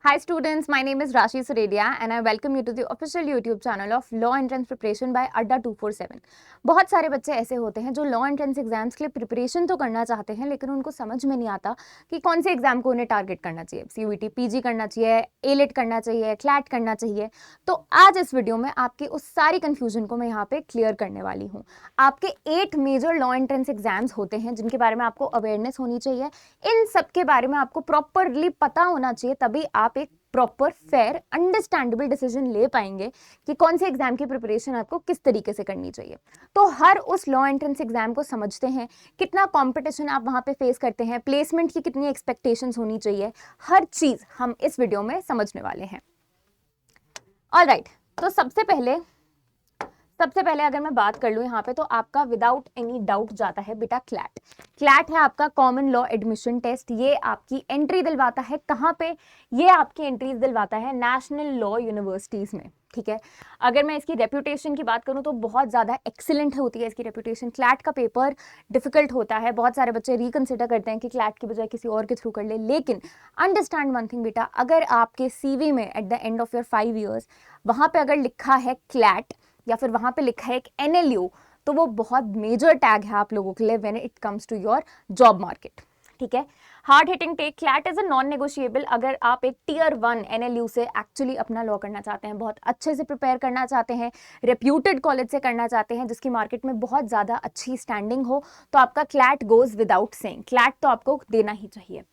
Hi students, my name is Rashi Suredia and I welcome you to the official YouTube channel of Law Entrance Preparation by Adda 247। बहुत सारे बच्चे ऐसे होते हैं जो law entrance exams के लिए प्रिपरेशन तो करना चाहते हैं लेकिन उनको समझ में नहीं आता कि कौन से एग्जाम को उन्हें टारगेट करना चाहिए। CUET PG करना चाहिए, एलेट करना चाहिए, क्लैट करना चाहिए। तो आज इस वीडियो में आपकी उस सारी कन्फ्यूजन को मैं यहाँ पे क्लियर करने वाली हूँ। आपके 8 मेजर लॉ एंट्रेंस एग्जाम्स होते हैं जिनके बारे में आपको अवेयरनेस होनी चाहिए। इन सब के बारे में आपको प्रॉपरली पता होना चाहिए, तभी आप एक प्रॉपर फेयर अंडरस्टैंडेबल डिसीजन ले पाएंगे कि कौन से एग्जाम की प्रिपरेशन आपको किस तरीके से करनी चाहिए। तो हर उस लॉ एंट्रेंस एग्जाम को समझते हैं, कितना कंपटीशन आप वहां पे फेस करते हैं, प्लेसमेंट की कितनी एक्सपेक्टेशंस होनी चाहिए, हर चीज हम इस वीडियो में समझने वाले हैं। ऑलराइट, तो सबसे पहले अगर मैं बात कर लूँ यहाँ पे, तो आपका विदाउट एनी डाउट जाता है बेटा क्लैट। क्लैट है आपका कॉमन लॉ एडमिशन टेस्ट। ये आपकी एंट्री दिलवाता है कहाँ पे? ये आपकी एंट्रीज दिलवाता है नेशनल लॉ यूनिवर्सिटीज में। ठीक है, अगर मैं इसकी रेप्यूटेशन की बात करूँ तो बहुत ज़्यादा एक्सीलेंट होती है इसकी रेप्यूटेशन। क्लैट का पेपर डिफिकल्ट होता है, बहुत सारे बच्चे रिकन्सिडर करते हैं कि क्लैट की बजाय किसी और के थ्रू कर ले, लेकिन अंडरस्टैंड वन थिंग बेटा, अगर आपके CV में at the end of your 5 years वहाँ पे अगर लिखा है क्लैट या फिर वहां पे लिखा है एक NLU, तो वो बहुत मेजर टैग है आप लोगों के लिए when it comes to your job market. ठीक है, hard hitting take. CLAT is a non negotiable. अगर आप एक Tier 1 NLU से एक्चुअली अपना लॉ करना चाहते हैं, बहुत अच्छे से प्रिपेयर करना चाहते हैं, रेप्यूटेड कॉलेज से करना चाहते हैं जिसकी मार्केट में बहुत ज़्यादा अच्छी स्टैंडिंग हो, तो आपका CLAT goes without saying. CLAT तो आपको देना ही चाहिए।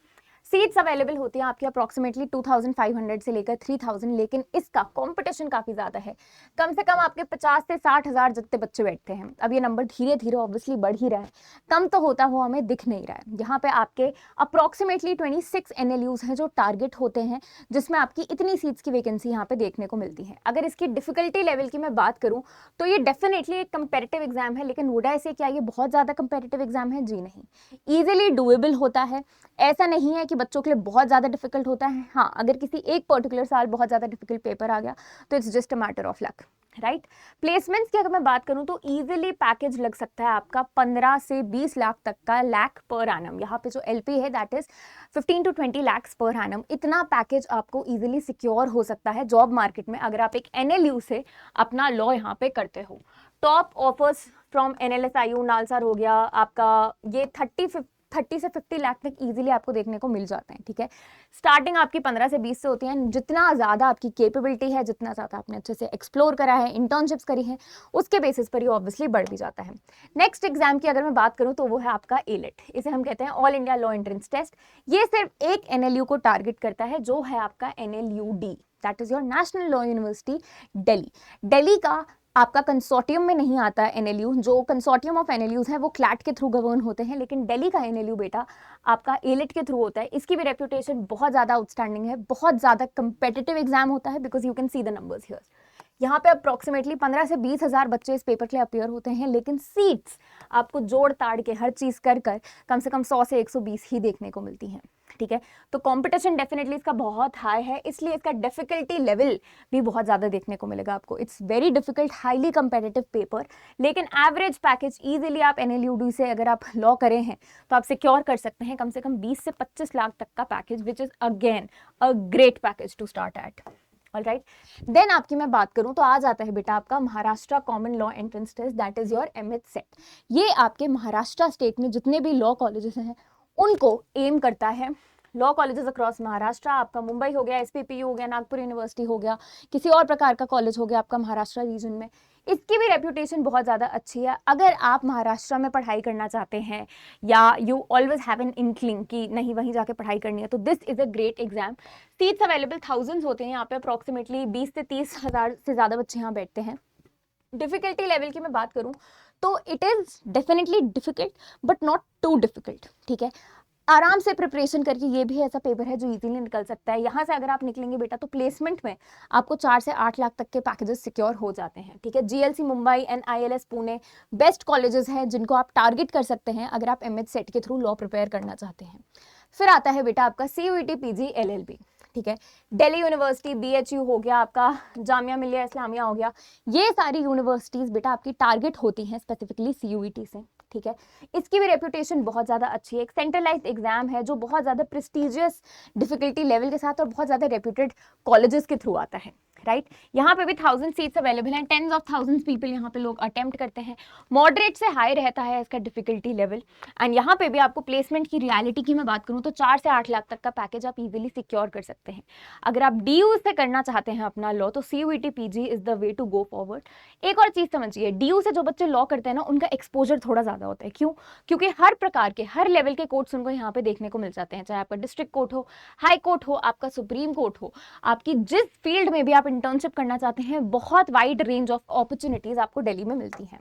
सीट्स अवेलेबल होती हैं आपकी अप्रॉक्सीमेटली 2500 से लेकर 3000, लेकिन इसका कंपटीशन काफ़ी ज़्यादा है। कम से कम आपके 50 से 60 हज़ार जितने बच्चे बैठते हैं। अब ये नंबर धीरे धीरे ऑब्वियसली बढ़ ही रहा है, कम तो होता हुआ हमें दिख नहीं रहा है। यहाँ पे आपके अप्रॉक्सीमेटली 26 NLUs हैं जो टारगेट होते हैं, जिसमें आपकी इतनी सीट्स की वैकेंसी यहाँ पे देखने को मिलती है। अगर इसकी डिफिकल्टी लेवल की मैं बात करूँ तो ये डेफिनेटली एक कंपेरेटिव एग्जाम है, लेकिन वुड आई से क्या ये बहुत ज़्यादा कंपेरेटिव एग्जाम है? जी नहीं, ईजिली डूएबल होता है। ऐसा नहीं है कि बच्चों के लिए बहुत ज़्यादा डिफिकल्ट होता है। हाँ, अगर किसी एक पर्टिकुलर साल बहुत ज़्यादा डिफिकल्ट पेपर आ गया तो it's just a matter of luck, right. Placements की अगर मैं बात करूं तो इजीली पैकेज लग सकता है आपका 15 से 20 लाख तक का, लाख पर एनम। यहाँ पे जो LP है that is 15 to 20 lakhs per annum. इतना पैकेज आपको इजीली सिक्योर हो सकता है जॉब मार्केट में अगर आप एक NLU से अपना लॉ यहाँ पे करते हो। Top offers from NLSIU NALSAR हो गया आपका, ये 30 से 50 लाख तक इजीली आपको देखने को मिल जाते हैं। ठीक है, स्टार्टिंग आपकी 15 से 20 से होती है। जितना ज़्यादा आपकी कैपेबिलिटी है, जितना ज़्यादा आपने अच्छे से एक्सप्लोर करा है, इंटर्नशिप्स करी है, उसके बेसिस पर ये ऑब्वियसली बढ़ भी जाता है। नेक्स्ट एग्जाम की अगर मैं बात करूँ तो वो है आपका एलेट। इसे हम कहते हैं all India law entrance test. ये सिर्फ एक NLU को टारगेट करता है जो है आपका NLUD, that is your national law university Delhi. Delhi का आपका कंसोर्टियम में नहीं आता है NLU। जो कंसोर्टियम ऑफ NLUs है वो क्लैट के थ्रू गवर्न होते हैं, लेकिन दिल्ली का NLU बेटा आपका एलेट के थ्रू होता है। इसकी भी रेप्यूटेशन बहुत ज़्यादा आउटस्टैंडिंग है, बहुत ज़्यादा कंपेटिटिव एग्जाम होता है, because you can see the numbers here. यहाँ पे अप्रॉक्सीमेटली 15 से 20 हज़ार बच्चे इस पेपर के लिए अपियर होते हैं, लेकिन सीट्स आपको जोड़ ताड़ के हर चीज़ कर कम से कम 100 से 120 ही देखने को मिलती हैं। ठीक है, तो कंपटीशन डेफिनेटली इसका बहुत हाई है, इसलिए इसका डिफिकल्टी लेवल भी बहुत ज़्यादा देखने को मिलेगा आपको। It's very difficult, highly competitive paper, लेकिन एवरेज पैकेज इजीली आप NLUD से अगर आप लॉ करें हैं तो आप सिक्योर कर सकते हैं कम से कम 20 से 25 लाख तक का package, which is again a great package to start at. Alright, then आपकी मैं बात करूं तो आ जाता है बेटा आपका Maharashtra common law entrance test, that is your MH CET. ये आपके महाराष्ट्र स्टेट में जितने भी लॉ कॉलेजेस हैं उनको एम करता है। लॉ कॉलेजेस अक्रॉस महाराष्ट्र, आपका मुंबई हो गया, SPPU हो गया, नागपुर यूनिवर्सिटी हो गया, किसी और प्रकार का कॉलेज हो गया आपका महाराष्ट्र रीजन में, इसकी भी रेप्यूटेशन बहुत ज़्यादा अच्छी है। अगर आप महाराष्ट्र में पढ़ाई करना चाहते हैं या you always have an inkling कि नहीं वहीं जाके पढ़ाई करनी है, तो this is a great exam. Seats available thousands होते हैं यहाँ पे, अप्रॉक्सीमेटली 20 से 30 हज़ार से ज़्यादा बच्चे यहाँ बैठते हैं। डिफिकल्टी लेवल की मैं बात करूँ तो it is definitely difficult but not too difficult. ठीक है, आराम से प्रिपरेशन करके ये भी ऐसा पेपर है जो इजीली निकल सकता है। यहाँ से अगर आप निकलेंगे बेटा तो प्लेसमेंट में आपको 4 से 8 लाख तक के पैकेजेस सिक्योर हो जाते हैं। ठीक है, GLC Mumbai and ILS Pune best colleges हैं जिनको आप टारगेट कर सकते हैं अगर आप MH सेट के थ्रू लॉ प्रिपेयर करना चाहते हैं। फिर आता है बेटा आपका CUET PG LLB। ठीक है, दिल्ली यूनिवर्सिटी, BHU हो गया आपका, जामिया मिलिया इस्लामिया हो गया, ये सारी यूनिवर्सिटीज़ बेटा आपकी टारगेट होती हैं स्पेसिफिकली CUET से। ठीक है। इसकी भी रेपुटेशन बहुत ज़्यादा अच्छी है, एक सेंट्रलाइज्ड एग्जाम है जो बहुत ज़्यादा प्रेस्टिजियस डिफिकल्टी लेवल के साथ और बहुत ज़्यादा रेप्यूटेड कॉलेजेस के थ्रू आता है, राइट। यहाँ पे भी 1000 सीट्स अवेलेबल हैं, टेंस ऑफ थाउजेंड्स पीपल यहाँ पे लोग अटेम्प्ट करते हैं, मॉडरेट से हाई रहता है इसका डिफिकल्टी लेवल। एंड यहाँ पे भी आपको प्लेसमेंट की रियलिटी की मैं बात करूँ तो 4 से 8 लाख तक का पैकेज आप इजीली सिक्योर कर सकते हैं। अगर आप DU से करना चाहते हैं अपना लॉ तो CUET PG is the way to go forward. एक और चीज़ समझिए, DU से जो बच्चे लॉ करते हैं ना उनका एक्सपोजर थोड़ा ज़्यादा होता है। क्यों? क्योंकि हर प्रकार के हर लेवल के कोर्ट्स उनको यहाँ पे देखने को मिल जाते हैं, चाहे आपका डिस्ट्रिक्ट कोर्ट हो, हाई कोर्ट हो, आपका सुप्रीम कोर्ट हो, आपकी जिस फील्ड में भी आप इंटर्नशिप करना चाहते हैं, बहुत वाइड रेंज ऑफ अपॉर्चुनिटीज आपको दिल्ली में मिलती हैं।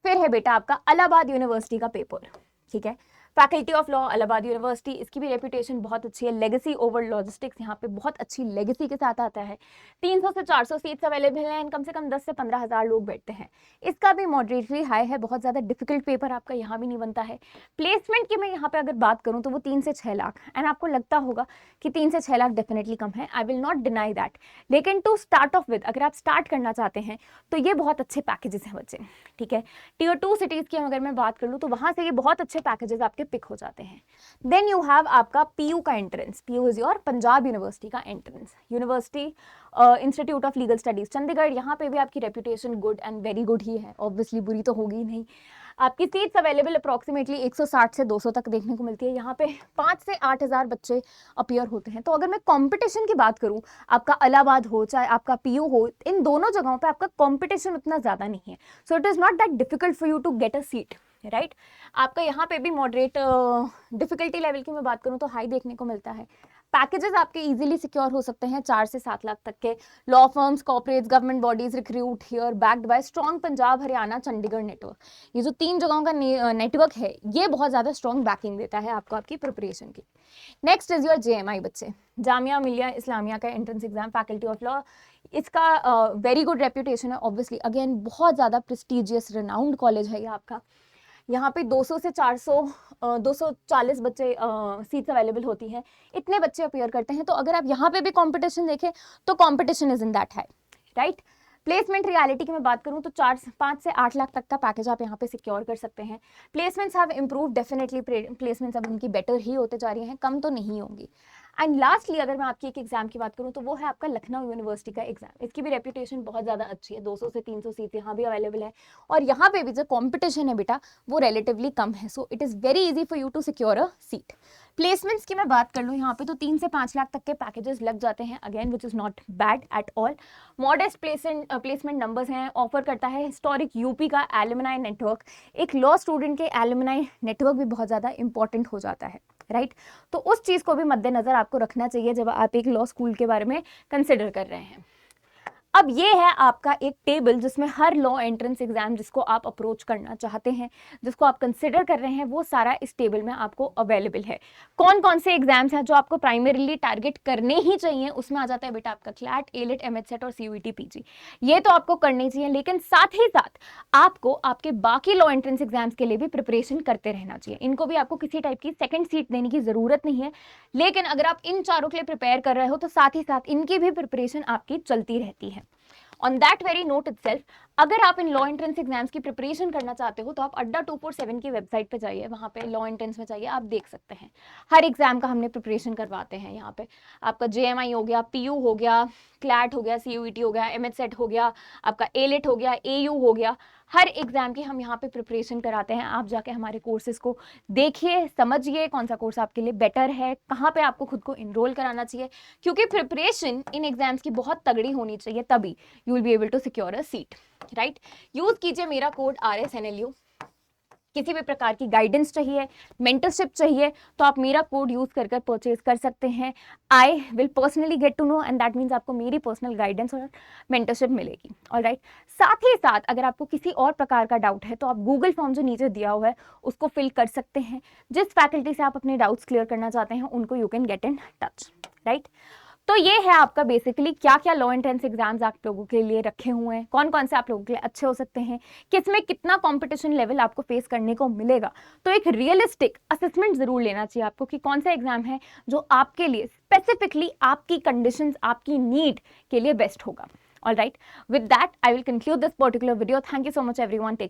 फिर है बेटा आपका इलाहाबाद यूनिवर्सिटी का पेपर, ठीक है, faculty of law Allahabad university, इसकी भी रेपुटेशन बहुत अच्छी है। लेगेसी ओवर लॉजिस्टिक्स यहाँ पे बहुत अच्छी लेगेसी के साथ आता है। 300 से 400 सीट्स अवेलेबल हैं, कम से कम 10 से 15 हज़ार लोग बैठते हैं। इसका भी मॉडरेटली हाई है, बहुत ज़्यादा डिफिकल्ट पेपर आपका यहाँ भी नहीं बनता है। प्लेसमेंट की मैं यहाँ पे अगर बात करूँ तो वो 3 से 6 लाख, एंड आपको लगता होगा कि 3 से 6 लाख डेफिनेटली कम है, I will not deny that, लेकिन टू स्टार्ट ऑफ विद अगर आप स्टार्ट करना चाहते हैं तो ये बहुत अच्छे पैकेजेस हैं बच्चे, ठीक है। Tier 2 सिटीज़ की अगर मैं बात कर लूँ तो वहाँ से ये बहुत अच्छे पैकेजेस आपके पिक हो जाते हैं। देन यू हैव आपका PU का entrance, PU is your Punjab university का entrance, university institute of legal studies Chandigarh. यहाँ पे भी आपकी reputation good and very good ही है, ऑब्वियसली बुरी तो होगी नहीं। आपकी सीट्स अवेलेबल अप्रॉक्सीमेटली 160 से 200 तक देखने को मिलती है। यहाँ पे 5 से 8 हज़ार बच्चे अपीयर होते हैं। तो अगर मैं कंपटीशन की बात करूँ, आपका इलाहाबाद हो चाहे आपका PU हो, इन दोनों जगहों पे आपका कंपटीशन उतना ज़्यादा नहीं है, so it is not that difficult for you to get a seat, right. आपका यहाँ पे भी मॉडरेट डिफिकल्टी लेवल की मैं बात करूँ तो हाई देखने को मिलता है। पैकेजेस आपके इजीली सिक्योर हो सकते हैं 4 से 7 लाख तक के। Law firms, corporates, government bodies recruit here backed by strong Punjab, Haryana, Chandigarh network. ये जो 3 जगहों का नेटवर्क है ये बहुत ज़्यादा स्ट्रॉन्ग बैकिंग देता है आपको आपकी प्रिपरेशन की। नेक्स्ट इज योर JMI बच्चे, जामिया मिलिया इस्लामिया का entrance exam, faculty of law. इसका वेरी गुड रेप्यूटेशन है, ऑब्वियसली अगेन बहुत ज़्यादा प्रेस्टिजियस रिनाउंड कॉलेज है ये आपका। यहाँ पे 200 से 400 240 बच्चे सीट्स अवेलेबल होती हैं, इतने बच्चे अपीयर करते हैं। तो अगर आप यहाँ पे भी कंपटीशन देखें तो competition is in that high, right. Placement reality की मैं बात करूँ तो 5 से 8 लाख तक का पैकेज आप यहाँ पे सिक्योर कर सकते हैं। Placements have improve definitely, placements अब उनकी बेटर ही होते जा रही हैं, कम तो नहीं होंगी। एंड लास्टली अगर मैं आपकी एक एग्जाम की बात करूँ तो वो है आपका लखनऊ यूनिवर्सिटी का एग्जाम। इसकी भी रेप्यूटेशन बहुत ज़्यादा अच्छी है, 200 से 300 सीट यहाँ भी अवेलेबल है, और यहाँ पे भी जो कॉम्पिटिशन है बेटा वो रिलेटिवली कम है, so it is very easy for you to secure a seat. Placements की मैं बात कर लूँ यहाँ पे तो 3 से 5 लाख तक के पैकेजेस लग जाते हैं, again which is not bad at all. Modest placement numbers हैं, ऑफर करता है हिस्टोरिक यूपी का एलुमनाई नेटवर्क। एक लॉ स्टूडेंट के एलुमनाई नेटवर्क भी बहुत ज़्यादा इंपॉर्टेंट हो जाता है, राइट। तो उस चीज़ को भी मद्देनज़र आपको रखना चाहिए जब आप एक लॉ स्कूल के बारे में कंसिडर कर रहे हैं। अब ये है आपका एक टेबल जिसमें हर लॉ एंट्रेंस एग्जाम जिसको आप अप्रोच करना चाहते हैं, जिसको आप कंसिडर कर रहे हैं, वो सारा इस टेबल में आपको अवेलेबल है। कौन कौन से एग्जाम्स हैं जो आपको प्राइमरीली टारगेट करने ही चाहिए, उसमें आ जाता है बेटा आपका क्लैट, एलिट, MHSET और CUET PG। ये तो आपको करनी चाहिए, लेकिन साथ ही साथ आपको आपके बाकी लॉ एंट्रेंस एग्जाम्स के लिए भी प्रिपरेशन करते रहना चाहिए। इनको भी आपको किसी टाइप की सेकेंड सीट देने की जरूरत नहीं है, लेकिन अगर आप इन चारों के लिए प्रिपेयर कर रहे हो तो साथ ही साथ इनकी भी प्रिपरेशन आपकी चलती रहती है। On that very note itself, अगर आप इन लॉ एंट्रेंस एग्जाम्स की प्रिपरेशन करना चाहते हो तो आप अड्डा 247 की वेबसाइट पे जाइए, वहाँ पे लॉ एंट्रेंस में जाइए, आप देख सकते हैं हर एग्जाम का हमने प्रिपरेशन करवाते हैं। यहाँ पे आपका JMI हो गया, PU हो गया, क्लैट हो गया, CUET हो गया, MHSET हो गया, आपका एलिट हो गया, AU हो गया, हर एग्जाम की हम यहाँ पे प्रिपरेशन कराते हैं। आप जाके हमारे कोर्सेज को देखिए, समझिए कौन सा कोर्स आपके लिए बेटर है, कहाँ पे आपको खुद को इनरोल कराना चाहिए, क्योंकि प्रिपरेशन इन एग्जाम्स की बहुत तगड़ी होनी चाहिए, तभी you will be able to secure a seat, right. Use कीजिए मेरा कोड RSNLU। किसी भी प्रकार की गाइडेंस चाहिए, मेंटरशिप चाहिए तो आप मेरा कोड यूज कर परचेज कर सकते हैं। I will personally get to know, and that means आपको मेरी पर्सनल गाइडेंस और मेंटरशिप मिलेगी, ऑलराइट। साथ ही साथ अगर आपको किसी और प्रकार का डाउट है तो आप गूगल फॉर्म जो नीचे दिया हुआ है उसको फिल कर सकते हैं। जिस फैकल्टी से आप अपने डाउट्स क्लियर करना चाहते हैं उनको you can get in touch, right. तो ये है आपका बेसिकली क्या क्या लॉ एंट्रेंस एग्जाम्स आप लोगों के लिए रखे हुए हैं, कौन कौन से आप लोगों के लिए अच्छे हो सकते हैं, किसमें कितना कंपटीशन लेवल आपको फेस करने को मिलेगा। तो एक रियलिस्टिक असेसमेंट जरूर लेना चाहिए आपको कि कौन सा एग्जाम है जो आपके लिए स्पेसिफिकली आपकी कंडीशंस, आपकी नीड के लिए बेस्ट होगा। All right, with that I will conclude this particular video. Thank you so much everyone, take care.